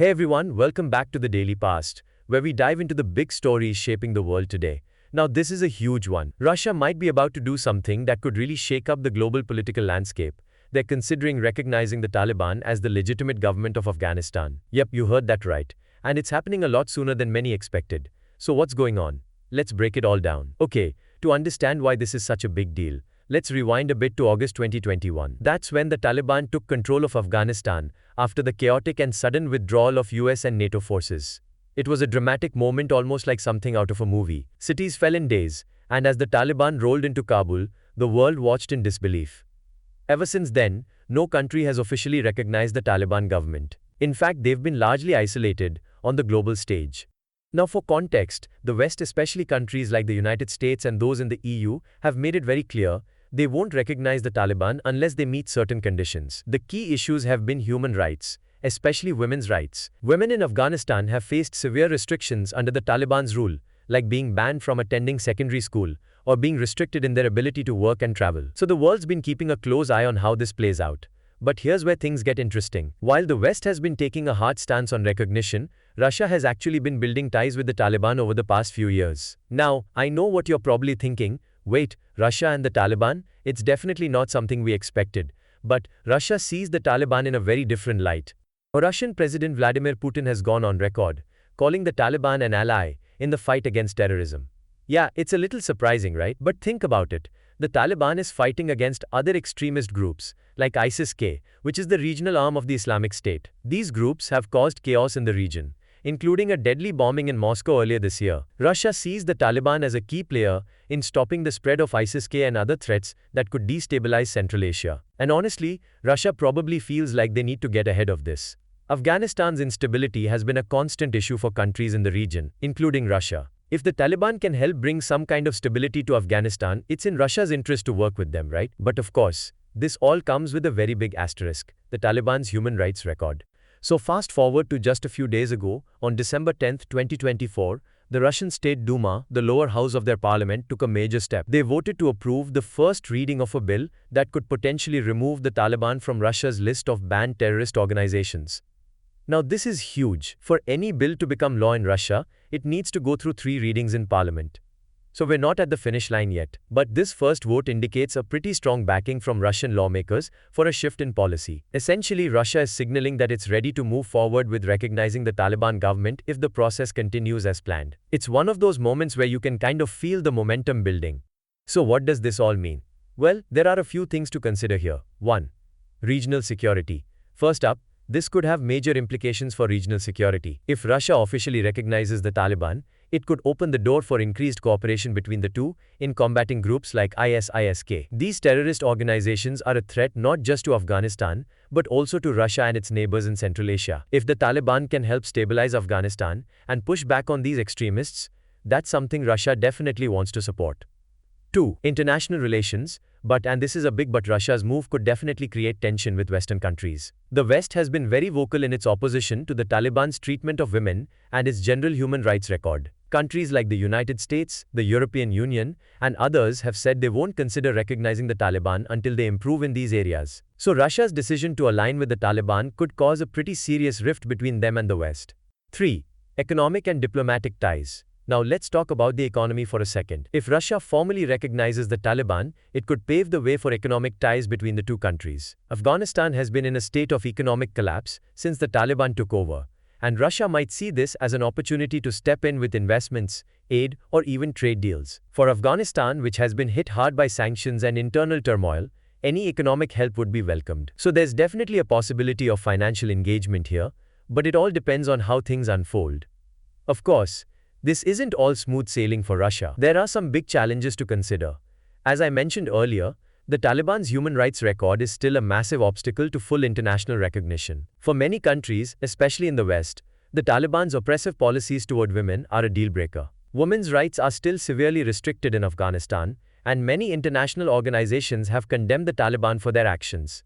Hey everyone, welcome back to the Daily Past, where we dive into the big stories shaping the world today. Now, this is a huge one. Russia might be about to do something that could really shake up the global political landscape. They're considering recognizing the Taliban as the legitimate government of Afghanistan. Yep, you heard that right. And it's happening a lot sooner than many expected. So what's going on? Let's break it all down. Okay, to understand why this is such a big deal, let's rewind a bit to August 2021. That's when the Taliban took control of Afghanistan after the chaotic and sudden withdrawal of US and NATO forces. It was a dramatic moment, almost like something out of a movie. Cities fell in days, and as the Taliban rolled into Kabul, the world watched in disbelief. Ever since then, no country has officially recognized the Taliban government. In fact, they've been largely isolated on the global stage. Now, for context, the West, especially countries like the United States and those in the EU, have made it very clear they won't recognize the Taliban unless they meet certain conditions. The key issues have been human rights, especially women's rights. Women in Afghanistan have faced severe restrictions under the Taliban's rule, like being banned from attending secondary school or being restricted in their ability to work and travel. So the world's been keeping a close eye on how this plays out. But here's where things get interesting. While the West has been taking a hard stance on recognition, Russia has actually been building ties with the Taliban over the past few years. Now, I know what you're probably thinking. Wait, Russia and the Taliban? It's definitely not something we expected. But Russia sees the Taliban in a very different light. Russian President Vladimir Putin has gone on record, calling the Taliban an ally in the fight against terrorism. Yeah, it's a little surprising, right? But think about it. The Taliban is fighting against other extremist groups, like ISIS-K, which is the regional arm of the Islamic State. These groups have caused chaos in the region, including a deadly bombing in Moscow earlier this year. Russia sees the Taliban as a key player in stopping the spread of ISIS-K and other threats that could destabilize Central Asia. And honestly, Russia probably feels like they need to get ahead of this. Afghanistan's instability has been a constant issue for countries in the region, including Russia. If the Taliban can help bring some kind of stability to Afghanistan, it's in Russia's interest to work with them, right? But of course, this all comes with a very big asterisk: the Taliban's human rights record. So fast forward to just a few days ago, on December 10, 2024, the Russian State Duma, the lower house of their parliament, took a major step. They voted to approve the first reading of a bill that could potentially remove the Taliban from Russia's list of banned terrorist organizations. Now, this is huge. For any bill to become law in Russia, it needs to go through 3 readings in parliament. So we're not at the finish line yet, but this first vote indicates a pretty strong backing from Russian lawmakers for a shift in policy. Essentially, Russia is signaling that it's ready to move forward with recognizing the Taliban government if the process continues as planned. It's one of those moments where you can kind of feel the momentum building. So what does this all mean? Well, there are a few things to consider here. 1. Regional security. First up, this could have major implications for regional security. If Russia officially recognizes the Taliban, it could open the door for increased cooperation between the two in combating groups like ISIS-K. These terrorist organizations are a threat not just to Afghanistan, but also to Russia and its neighbors in Central Asia. If the Taliban can help stabilize Afghanistan and push back on these extremists, that's something Russia definitely wants to support. 2. International relations. And this is a big but, Russia's move could definitely create tension with Western countries. The West has been very vocal in its opposition to the Taliban's treatment of women and its general human rights record. Countries like the United States, the European Union, and others have said they won't consider recognizing the Taliban until they improve in these areas. So Russia's decision to align with the Taliban could cause a pretty serious rift between them and the West. 3. Economic and diplomatic ties. Now let's talk about the economy for a second. If Russia formally recognizes the Taliban, it could pave the way for economic ties between the two countries. Afghanistan has been in a state of economic collapse since the Taliban took over, and Russia might see this as an opportunity to step in with investments, aid, or even trade deals. For Afghanistan, which has been hit hard by sanctions and internal turmoil, any economic help would be welcomed. So there's definitely a possibility of financial engagement here, but it all depends on how things unfold. Of course, this isn't all smooth sailing for Russia. There are some big challenges to consider. As I mentioned earlier, the Taliban's human rights record is still a massive obstacle to full international recognition. For many countries, especially in the West, the Taliban's oppressive policies toward women are a deal-breaker. Women's rights are still severely restricted in Afghanistan, and many international organizations have condemned the Taliban for their actions.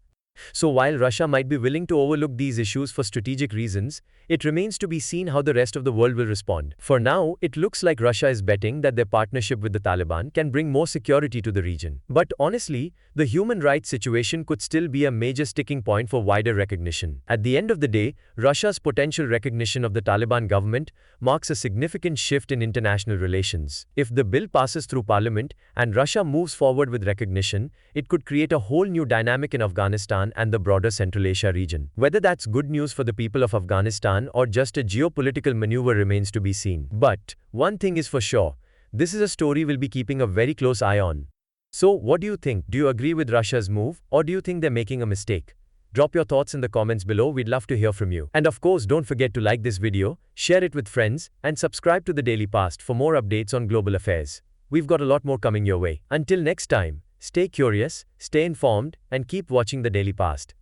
So while Russia might be willing to overlook these issues for strategic reasons, it remains to be seen how the rest of the world will respond. For now, it looks like Russia is betting that their partnership with the Taliban can bring more security to the region. But honestly, the human rights situation could still be a major sticking point for wider recognition. At the end of the day, Russia's potential recognition of the Taliban government marks a significant shift in international relations. If the bill passes through parliament and Russia moves forward with recognition, it could create a whole new dynamic in Afghanistan and the broader Central Asia region. Whether that's good news for the people of Afghanistan or just a geopolitical maneuver remains to be seen. But one thing is for sure, this is a story we'll be keeping a very close eye on. So, what do you think? Do you agree with Russia's move, or do you think they're making a mistake? Drop your thoughts in the comments below, we'd love to hear from you. And of course, don't forget to like this video, share it with friends, and subscribe to the Daily Past for more updates on global affairs. We've got a lot more coming your way. Until next time, stay curious, stay informed, and keep watching the Daily Past.